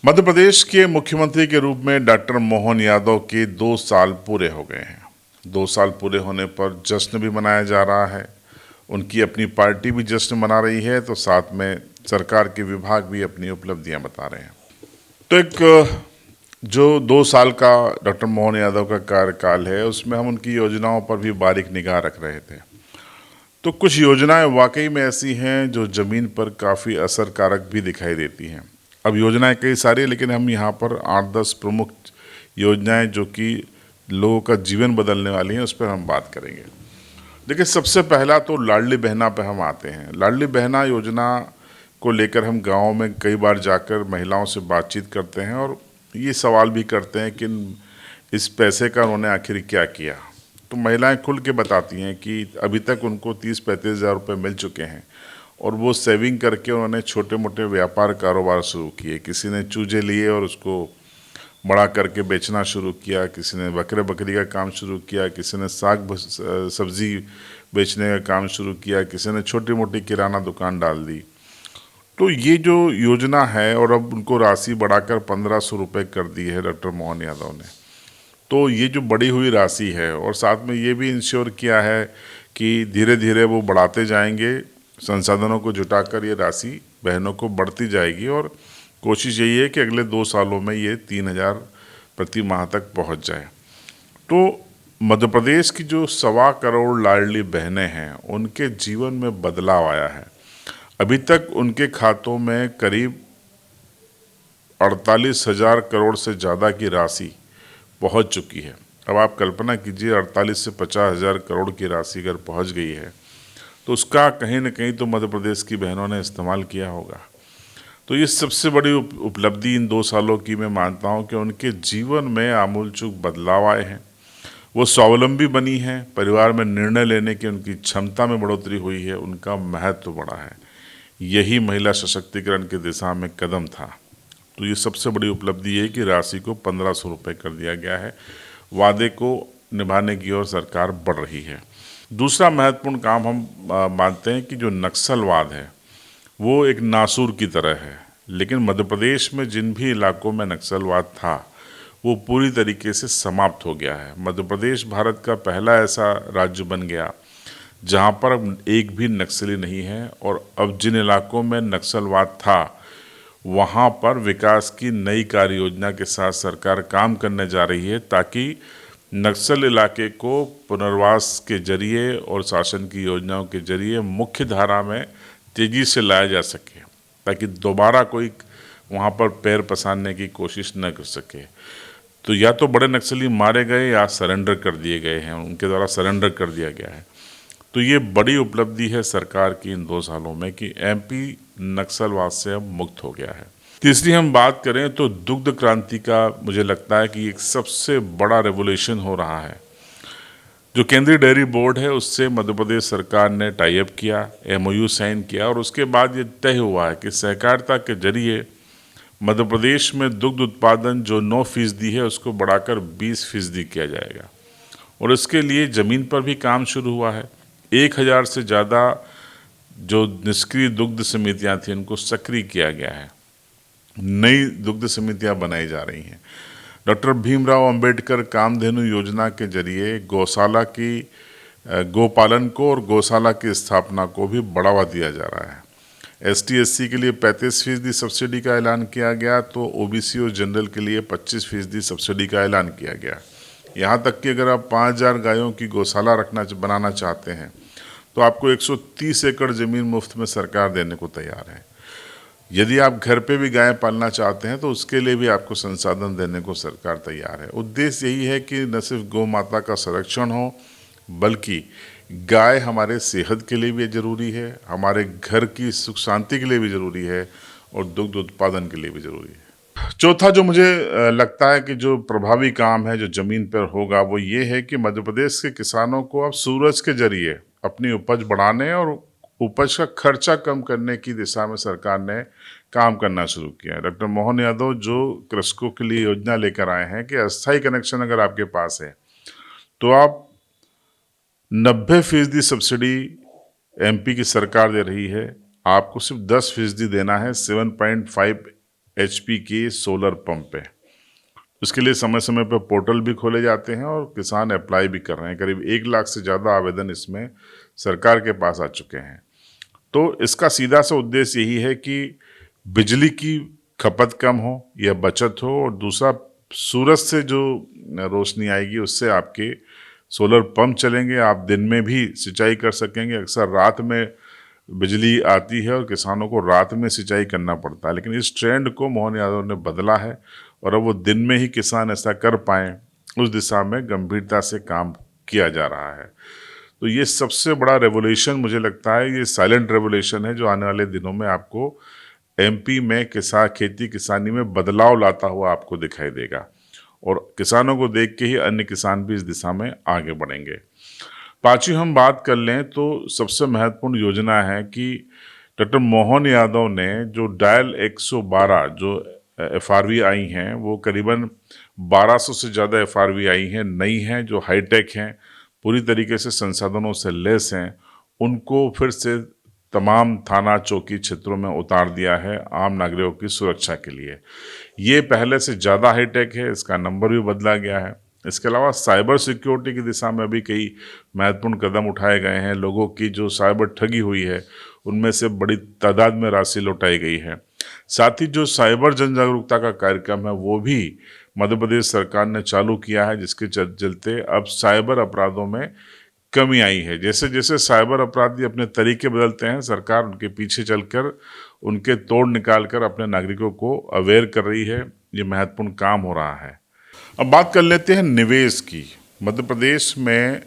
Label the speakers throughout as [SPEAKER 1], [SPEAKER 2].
[SPEAKER 1] मध्य प्रदेश के मुख्यमंत्री के रूप में डॉक्टर मोहन यादव के 2 साल पूरे हो गए हैं। 2 साल पूरे होने पर जश्न भी मनाया जा रहा है। उनकी अपनी पार्टी भी जश्न मना रही है, तो साथ में सरकार के विभाग भी अपनी उपलब्धियां बता रहे हैं। तो एक जो 2 साल का डॉक्टर मोहन यादव का कार्यकाल है, उसमें हम उनकी योजनाओं पर भी बारीक निगाह रख रहे थे। तो कुछ योजनाएं वाकई में ऐसी हैं जो ज़मीन पर काफ़ी असरकारक भी दिखाई देती हैं। अब योजनाएं कई सारी, लेकिन हम यहाँ पर 8-10 प्रमुख योजनाएं जो कि लोगों का जीवन बदलने वाली हैं, उस पर हम बात करेंगे। देखिए, सबसे पहला तो लाडली बहना पे हम आते हैं। लाडली बहना योजना को लेकर हम गाँव में कई बार जाकर महिलाओं से बातचीत करते हैं और ये सवाल भी करते हैं कि इस पैसे का उन्होंने आखिर क्या किया। तो महिलाएं खुल के बताती हैं कि अभी तक उनको 30-35 हज़ार रुपये मिल चुके हैं और वो सेविंग करके उन्होंने छोटे मोटे व्यापार कारोबार शुरू किए। किसी ने चूजे लिए और उसको बड़ा करके बेचना शुरू किया, किसी ने बकरे बकरी का काम शुरू किया, किसी ने साग सब्जी बेचने का काम शुरू किया, किसी ने छोटी मोटी किराना दुकान डाल दी। तो ये जो योजना है, और अब उनको राशि बढ़ाकर 1500 रुपये कर दी है डॉक्टर मोहन यादव ने। तो ये जो बढ़ी हुई राशि है, और साथ में ये भी इंश्योर किया है कि धीरे धीरे वो बढ़ाते जाएंगे, संसाधनों को जुटाकर ये राशि बहनों को बढ़ती जाएगी और कोशिश यही है कि अगले 2 सालों में ये 3000 प्रति माह तक पहुंच जाए। तो मध्य प्रदेश की जो 1.25 करोड़ लाडली बहनें हैं, उनके जीवन में बदलाव आया है। अभी तक उनके खातों में करीब 48,000 करोड़ से ज़्यादा की राशि पहुंच चुकी है। अब आप कल्पना कीजिए, 48 से 50,000 करोड़ की राशि अगर पहुंच गई है, तो उसका कहीं न कहीं तो मध्य प्रदेश की बहनों ने इस्तेमाल किया होगा। तो ये सबसे बड़ी उपलब्धि इन 2 सालों की मैं मानता हूँ कि उनके जीवन में आमूलचूल बदलाव आए हैं। वो स्वावलंबी बनी हैं, परिवार में निर्णय लेने की उनकी क्षमता में बढ़ोतरी हुई है, उनका महत्व बढ़ा है। यही महिला सशक्तिकरण की दिशा में कदम था। तो ये सबसे बड़ी उपलब्धि है कि राशि को 1500 रुपये कर दिया गया है। वादे को निभाने की ओर सरकार बढ़ रही है। दूसरा महत्वपूर्ण काम हम मानते हैं कि जो नक्सलवाद है वो एक नासूर की तरह है, लेकिन मध्य प्रदेश में जिन भी इलाकों में नक्सलवाद था वो पूरी तरीके से समाप्त हो गया है। मध्य प्रदेश भारत का पहला ऐसा राज्य बन गया जहाँ पर अब एक भी नक्सली नहीं है, और अब जिन इलाकों में नक्सलवाद था वहाँ पर विकास की नई कार्य योजना के साथ सरकार काम करने जा रही है, ताकि नक्सल इलाके को पुनर्वास के जरिए और शासन की योजनाओं के जरिए मुख्य धारा में तेज़ी से लाया जा सके, ताकि दोबारा कोई वहाँ पर पैर पसारने की कोशिश न कर सके। तो या तो बड़े नक्सली मारे गए या सरेंडर कर दिए गए हैं, उनके द्वारा सरेंडर कर दिया गया है। तो ये बड़ी उपलब्धि है सरकार की इन 2 सालों में कि एमपी नक्सलवाद से अब मुक्त हो गया है। तीसरी हम बात करें तो दुग्ध क्रांति का मुझे लगता है कि एक सबसे बड़ा रेवोल्यूशन हो रहा है। जो केंद्रीय डेयरी बोर्ड है, उससे मध्य प्रदेश सरकार ने टाई अप किया, एमओयू साइन किया, और उसके बाद ये तय हुआ है कि सहकारिता के जरिए मध्य प्रदेश में दुग्ध उत्पादन जो 9% है उसको बढ़ाकर 20% किया जाएगा। और इसके लिए ज़मीन पर भी काम शुरू हुआ है। 1000 से ज़्यादा जो निष्क्रिय दुग्ध समितियां थी उनको सक्रिय किया गया है। नई दुग्ध समितियां बनाई जा रही हैं। डॉक्टर भीमराव अंबेडकर कामधेनु योजना के जरिए गौशाला की गोपालन को और गौशाला की स्थापना को भी बढ़ावा दिया जा रहा है। ST/SC के लिए 35% सब्सिडी का ऐलान किया गया, तो OBC और जनरल के लिए 25% सब्सिडी का ऐलान किया गया। यहाँ तक कि अगर आप 5000 गायों की गौशाला बनाना चाहते हैं तो आपको 130 एकड़ ज़मीन मुफ्त में सरकार देने को तैयार है। यदि आप घर पे भी गाय पालना चाहते हैं तो उसके लिए भी आपको संसाधन देने को सरकार तैयार है। उद्देश्य यही है कि न सिर्फ गौ माता का संरक्षण हो, बल्कि गाय हमारे सेहत के लिए भी ज़रूरी है, हमारे घर की सुख शांति के लिए भी ज़रूरी है, और दुग्ध उत्पादन के लिए भी ज़रूरी है। चौथा जो मुझे लगता है कि जो प्रभावी काम है जो ज़मीन पर होगा, वो ये है कि मध्य प्रदेश के किसानों को अब सूरज के जरिए अपनी उपज बढ़ाने और उपज का खर्चा कम करने की दिशा में सरकार ने काम करना शुरू किया है। डॉक्टर मोहन यादव जो कृषकों के लिए योजना लेकर आए हैं कि अस्थायी कनेक्शन अगर आपके पास है तो आप 90% सब्सिडी MP की सरकार दे रही है, आपको सिर्फ 10% देना है। 7.5 HP के सोलर पंप पे। उसके लिए समय समय पर पोर्टल भी खोले जाते हैं और किसान अप्लाई भी कर रहे हैं। करीब 1 लाख से ज़्यादा आवेदन इसमें सरकार के पास आ चुके हैं। तो इसका सीधा सा उद्देश्य यही है कि बिजली की खपत कम हो या बचत हो, और दूसरा सूरज से जो रोशनी आएगी उससे आपके सोलर पंप चलेंगे, आप दिन में भी सिंचाई कर सकेंगे। अक्सर रात में बिजली आती है और किसानों को रात में सिंचाई करना पड़ता है, लेकिन इस ट्रेंड को मोहन यादव ने बदला है और अब वो दिन में ही किसान ऐसा कर पाएँ, उस दिशा में गंभीरता से काम किया जा रहा है। तो ये सबसे बड़ा रेवोल्यूशन मुझे लगता है, ये साइलेंट रेवोल्यूशन है जो आने वाले दिनों में आपको MP में खेती किसानी में बदलाव लाता हुआ आपको दिखाई देगा, और किसानों को देख के ही अन्य किसान भी इस दिशा में आगे बढ़ेंगे। पांचवी हम बात कर लें तो सबसे महत्वपूर्ण योजना है कि डॉक्टर मोहन यादव ने जो डायल 112 जो FRV आई हैं, वो करीबन 1200 से ज़्यादा FRV आई हैं, नई हैं, जो हाईटेक हैं, पूरी तरीके से संसाधनों से लेस हैं, उनको फिर से तमाम थाना चौकी क्षेत्रों में उतार दिया है आम नागरिकों की सुरक्षा के लिए। ये पहले से ज़्यादा हाईटेक है, इसका नंबर भी बदला गया है। इसके अलावा साइबर सिक्योरिटी की दिशा में भी कई महत्वपूर्ण कदम उठाए गए हैं। लोगों की जो साइबर ठगी हुई है उनमें से बड़ी तादाद में राशि लौटाई गई है। साथ ही जो साइबर जन जागरूकता का कार्यक्रम है वो भी मध्य प्रदेश सरकार ने चालू किया है, जिसके चलते अब साइबर अपराधों में कमी आई है। जैसे जैसे साइबर अपराधी अपने तरीके बदलते हैं, सरकार उनके पीछे चलकर उनके तोड़ निकाल कर अपने नागरिकों को अवेयर कर रही है। ये महत्वपूर्ण काम हो रहा है। अब बात कर लेते हैं निवेश की। मध्य प्रदेश में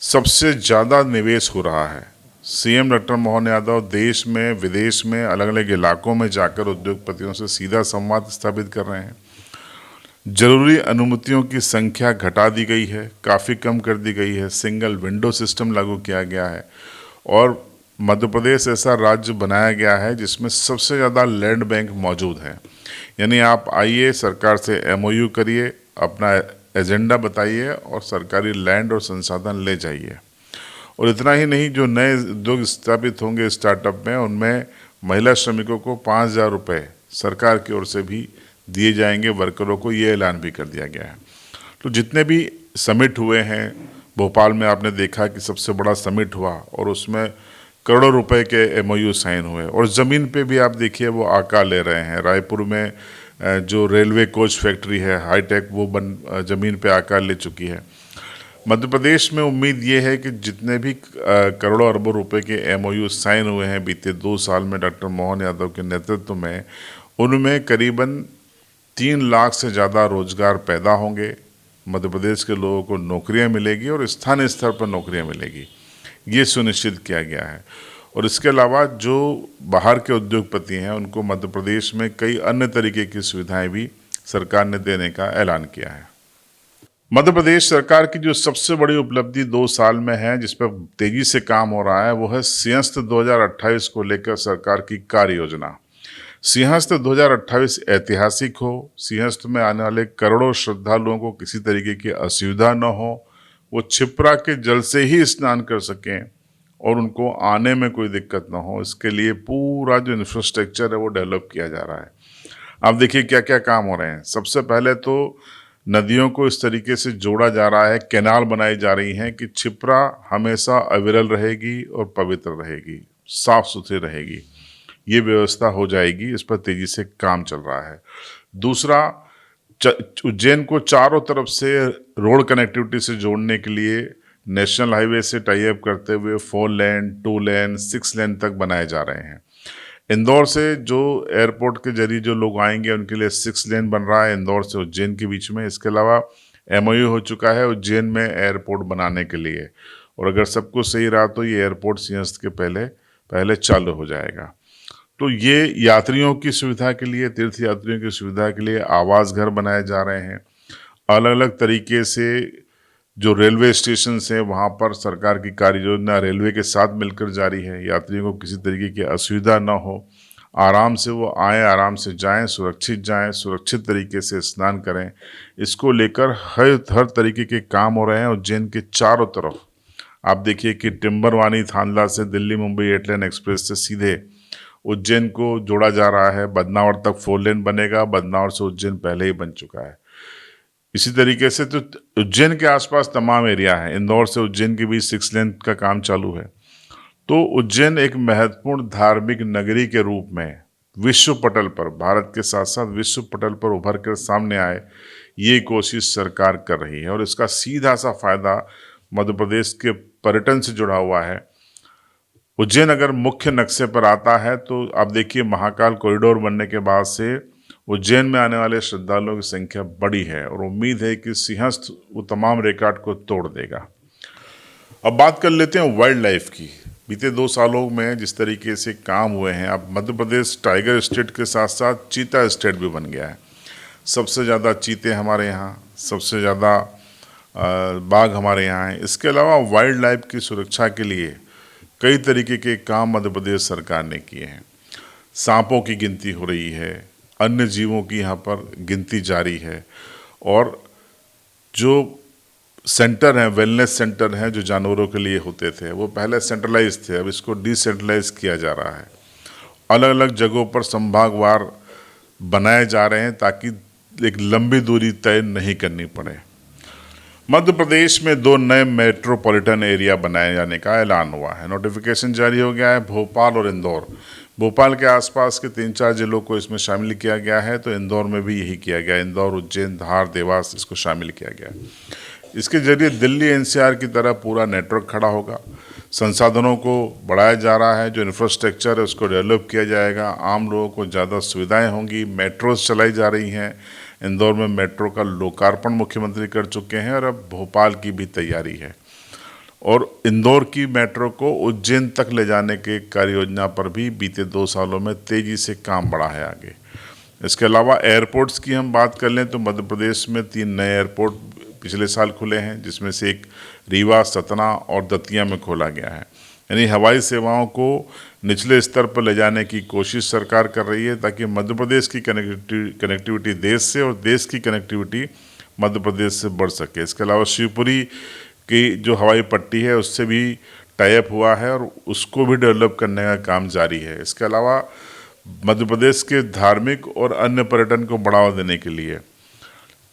[SPEAKER 1] सबसे ज़्यादा निवेश हो रहा है। CM डॉक्टर मोहन यादव देश में विदेश में अलग अलग इलाकों में जाकर उद्योगपतियों से सीधा संवाद स्थापित कर रहे हैं। जरूरी अनुमतियों की संख्या घटा दी गई है, काफ़ी कम कर दी गई है, सिंगल विंडो सिस्टम लागू किया गया है, और मध्य प्रदेश ऐसा राज्य बनाया गया है जिसमें सबसे ज़्यादा लैंड बैंक मौजूद है। यानी आप आइए, सरकार से MOU करिए, अपना एजेंडा बताइए और सरकारी लैंड और संसाधन ले जाइए। और इतना ही नहीं, जो नए उद्योग स्थापित होंगे स्टार्टअप में, उनमें महिला श्रमिकों को 5,000 रुपये सरकार की ओर से भी दिए जाएंगे वर्करों को, ये ऐलान भी कर दिया गया है। तो जितने भी समिट हुए हैं, भोपाल में आपने देखा कि सबसे बड़ा समिट हुआ और उसमें करोड़ों रुपए के MOU साइन हुए, और ज़मीन पे भी आप देखिए वो आकार ले रहे हैं। रायपुर में जो रेलवे कोच फैक्ट्री है हाईटेक, वो ज़मीन पे आकार ले चुकी है। मध्य प्रदेश में उम्मीद ये है कि जितने भी करोड़ों अरबों रुपए के MOU साइन हुए हैं बीते 2 साल में डॉक्टर मोहन यादव के नेतृत्व में, उनमें करीबन 3 लाख से ज़्यादा रोजगार पैदा होंगे। मध्य प्रदेश के लोगों को नौकरियां मिलेगी और स्थानीय स्तर पर नौकरियां मिलेगी, ये सुनिश्चित किया गया है। और इसके अलावा जो बाहर के उद्योगपति हैं उनको मध्य प्रदेश में कई अन्य तरीके की सुविधाएं भी सरकार ने देने का ऐलान किया है। मध्य प्रदेश सरकार की जो सबसे बड़ी उपलब्धि 2 साल में है, जिस पर तेजी से काम हो रहा है, वो है सिंहस्थ 2028 को लेकर सरकार की कार्य योजना। सिंहस्थ 2028 ऐतिहासिक हो, सिंहस्थ में आने वाले करोड़ों श्रद्धालुओं को किसी तरीके की असुविधा न हो, वो क्षिप्रा के जल से ही स्नान कर सकें और उनको आने में कोई दिक्कत ना हो, इसके लिए पूरा जो इंफ्रास्ट्रक्चर है वो डेवलप किया जा रहा है। आप देखिए क्या क्या काम हो रहे हैं। सबसे पहले तो नदियों को इस तरीके से जोड़ा जा रहा है, कैनाल बनाई जा रही हैं कि क्षिप्रा हमेशा अविरल रहेगी और पवित्र रहेगी, साफ सुथरी रहेगी। ये व्यवस्था हो जाएगी, इस पर तेजी से काम चल रहा है। दूसरा, उज्जैन को चारों तरफ से रोड कनेक्टिविटी से जोड़ने के लिए नेशनल हाईवे से टाई अप करते हुए 4 लेन, 2 लेन, 6 लेन तक बनाए जा रहे हैं। इंदौर से जो एयरपोर्ट के जरिए जो लोग आएंगे उनके लिए 6 लेन बन रहा है इंदौर से उज्जैन के बीच में। इसके अलावा MOU हो चुका है उज्जैन में एयरपोर्ट बनाने के लिए, और अगर सब कुछ सही रहा तो ये एयरपोर्ट सिंहस्थ के पहले चालू हो जाएगा। तो ये यात्रियों की सुविधा के लिए, तीर्थ यात्रियों की सुविधा के लिए आवास घर बनाए जा रहे हैं। अलग अलग तरीके से जो रेलवे स्टेशन है वहाँ पर सरकार की कार्य योजना रेलवे के साथ मिलकर जारी है। यात्रियों को किसी तरीके की असुविधा ना हो, आराम से वो आएँ, आराम से जाएँ, सुरक्षित तरीके से स्नान करें, इसको लेकर हर तरीके के काम हो रहे हैं। उज्जैन के चारों तरफ आप देखिए कि टिम्बरवानी थांदला से दिल्ली मुंबई 8 लेन एक्सप्रेस से सीधे उज्जैन को जोड़ा जा रहा है, बदनावर तक 4 लेन बनेगा, बदनावर से उज्जैन पहले ही बन चुका है। इसी तरीके से तो उज्जैन के आसपास तमाम एरिया है, इंदौर से उज्जैन के बीच 6 लेन का काम चालू है। तो उज्जैन एक महत्वपूर्ण धार्मिक नगरी के रूप में विश्व पटल पर, भारत के साथ साथ विश्व पटल पर उभर कर सामने आए, ये कोशिश सरकार कर रही है और इसका सीधा सा फायदा मध्य प्रदेश के पर्यटन से जुड़ा हुआ है। उज्जैन अगर मुख्य नक्शे पर आता है तो आप देखिए, महाकाल कॉरिडोर बनने के बाद से उज्जैन में आने वाले श्रद्धालुओं की संख्या बढ़ी है और उम्मीद है कि सिंहस्थ वो तमाम रिकॉर्ड को तोड़ देगा। अब बात कर लेते हैं वाइल्ड लाइफ की। बीते 2 सालों में जिस तरीके से काम हुए हैं, अब मध्य प्रदेश टाइगर स्टेट के साथ साथ चीता स्टेट भी बन गया है। सबसे ज़्यादा चीते हमारे यहाँ, सबसे ज़्यादा बाघ हमारे यहाँ हैं। इसके अलावा वाइल्ड लाइफ की सुरक्षा के लिए कई तरीके के काम मध्य प्रदेश सरकार ने किए हैं। सांपों की गिनती हो रही है, अन्य जीवों की यहाँ पर गिनती जारी है और जो सेंटर हैं, वेलनेस सेंटर हैं जो जानवरों के लिए होते थे, वो पहले सेंट्रलाइज थे, अब इसको डिसेंट्रलाइज किया जा रहा है। अलग अलग जगहों पर संभागवार बनाए जा रहे हैं ताकि एक लंबी दूरी तय नहीं करनी पड़े। मध्य प्रदेश में 2 नए मेट्रोपॉलिटन एरिया बनाए जाने का ऐलान हुआ है, नोटिफिकेशन जारी हो गया है, भोपाल और इंदौर। भोपाल के आसपास के 3-4 जिलों को इसमें शामिल किया गया है, तो इंदौर में भी यही किया गया। इंदौर, उज्जैन, धार, देवास, इसको शामिल किया गया। इसके जरिए दिल्ली एनसीआर की तरह पूरा नेटवर्क खड़ा होगा। संसाधनों को बढ़ाया जा रहा है, जो इंफ्रास्ट्रक्चर है उसको डेवलप किया जाएगा, आम लोगों को ज़्यादा सुविधाएं होंगी। मेट्रोज चलाई जा रही हैं। इंदौर में मेट्रो का लोकार्पण मुख्यमंत्री कर चुके हैं और अब भोपाल की भी तैयारी है और इंदौर की मेट्रो को उज्जैन तक ले जाने के कार्य योजना पर भी बीते 2 सालों में तेज़ी से काम बढ़ा है आगे। इसके अलावा एयरपोर्ट्स की हम बात कर लें तो मध्य प्रदेश में 3 नए एयरपोर्ट पिछले साल खुले हैं, जिसमें से एक रीवा, सतना और दतिया में खोला गया है। यानी हवाई सेवाओं को निचले स्तर पर ले जाने की कोशिश सरकार कर रही है ताकि मध्य प्रदेश की कनेक्टिविटी देश से और देश की कनेक्टिविटी मध्य प्रदेश से बढ़ सके। इसके अलावा शिवपुरी की जो हवाई पट्टी है उससे भी टाई अप हुआ है और उसको भी डेवलप करने का काम जारी है। इसके अलावा मध्य प्रदेश के धार्मिक और अन्य पर्यटन को बढ़ावा देने के लिए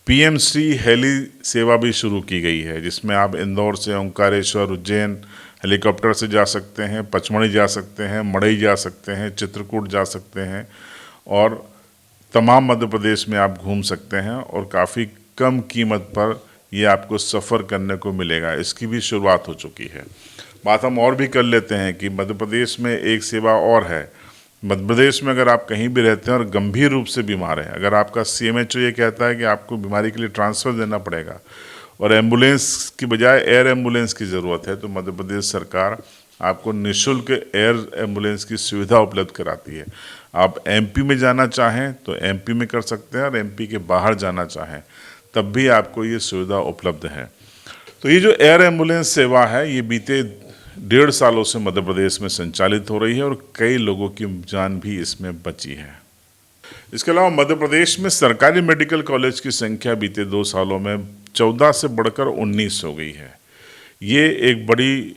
[SPEAKER 1] पीएमसी हेली सेवा भी शुरू की गई है, जिसमें आप इंदौर से ओंकारेश्वर, उज्जैन हेलीकॉप्टर से जा सकते हैं, पचमढ़ी जा सकते हैं, मढ़ई जा सकते हैं, चित्रकूट जा सकते हैं और तमाम मध्य प्रदेश में आप घूम सकते हैं और काफ़ी कम कीमत पर ये आपको सफ़र करने को मिलेगा। इसकी भी शुरुआत हो चुकी है। बात हम और भी कर लेते हैं कि मध्य प्रदेश में एक सेवा और है। मध्य प्रदेश में अगर आप कहीं भी रहते हैं और गंभीर रूप से बीमार हैं, अगर आपका सीएमएचओ ये कहता है कि आपको बीमारी के लिए ट्रांसफ़र देना पड़ेगा और एम्बुलेंस की बजाय एयर एम्बुलेंस की ज़रूरत है, तो मध्य प्रदेश सरकार आपको निःशुल्क एयर एम्बुलेंस की सुविधा उपलब्ध कराती है। आप एमपी में जाना चाहें तो एमपी में कर सकते हैं और एमपी के बाहर जाना चाहें तब भी आपको ये सुविधा उपलब्ध है। तो ये जो एयर एम्बुलेंस सेवा है ये बीते 1.5 सालों से मध्य प्रदेश में संचालित हो रही है और कई लोगों की जान भी इसमें बची है। इसके अलावा मध्य प्रदेश में सरकारी मेडिकल कॉलेज की संख्या बीते 2 सालों में 14 से बढ़कर 19 हो गई है। ये एक बड़ी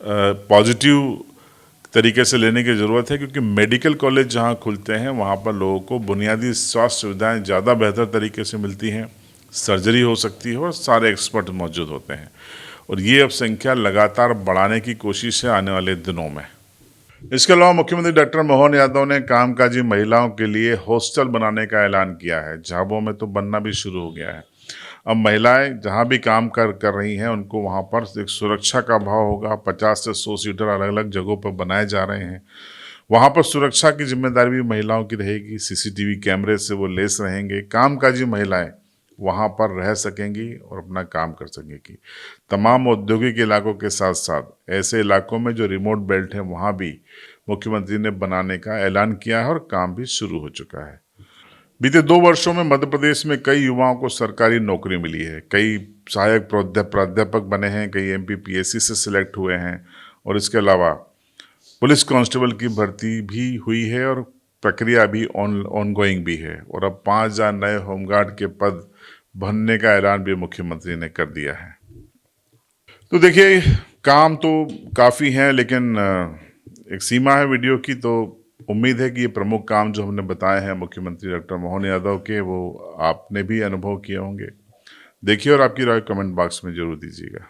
[SPEAKER 1] पॉजिटिव तरीके से लेने की ज़रूरत है, क्योंकि मेडिकल कॉलेज जहाँ खुलते हैं वहाँ पर लोगों को बुनियादी स्वास्थ्य सुविधाएं ज़्यादा बेहतर तरीके से मिलती हैं, सर्जरी हो सकती है और सारे एक्सपर्ट मौजूद होते हैं और ये अब संख्या लगातार बढ़ाने की कोशिश है आने वाले दिनों में। इसके अलावा मुख्यमंत्री डॉक्टर मोहन यादव ने कामकाजी महिलाओं के लिए हॉस्टल बनाने का ऐलान किया है। झाबुआ में तो बनना भी शुरू हो गया है। अब महिलाएं जहां भी काम कर रही हैं उनको वहां पर एक सुरक्षा का भाव होगा। 50 से 100 सीटर अलग अलग जगहों पर बनाए जा रहे हैं। वहां पर सुरक्षा की जिम्मेदारी भी महिलाओं की रहेगी। सीसीटीवी कैमरे से वो लेस रहेंगे। कामकाजी महिलाएं वहाँ पर रह सकेंगी और अपना काम कर सकेंगी। तमाम औद्योगिक इलाकों के साथ साथ ऐसे इलाकों में जो रिमोट बेल्ट हैं वहाँ भी मुख्यमंत्री ने बनाने का ऐलान किया है और काम भी शुरू हो चुका है। बीते 2 वर्षों में मध्य प्रदेश में कई युवाओं को सरकारी नौकरी मिली है। कई सहायक प्राध्यापक बने हैं, कई एमपीपीएससी से सिलेक्ट हुए हैं और इसके अलावा पुलिस कांस्टेबल की भर्ती भी हुई है और प्रक्रिया भी ऑनगोइंग भी है और अब 5000 नए होमगार्ड के पद भरने का ऐलान भी मुख्यमंत्री ने कर दिया है। तो देखिए, काम तो काफ़ी है लेकिन एक सीमा है वीडियो की, तो उम्मीद है कि ये प्रमुख काम जो हमने बताए हैं मुख्यमंत्री डॉक्टर मोहन यादव के, वो आपने भी अनुभव किए होंगे। देखिए और आपकी राय कमेंट बॉक्स में ज़रूर दीजिएगा।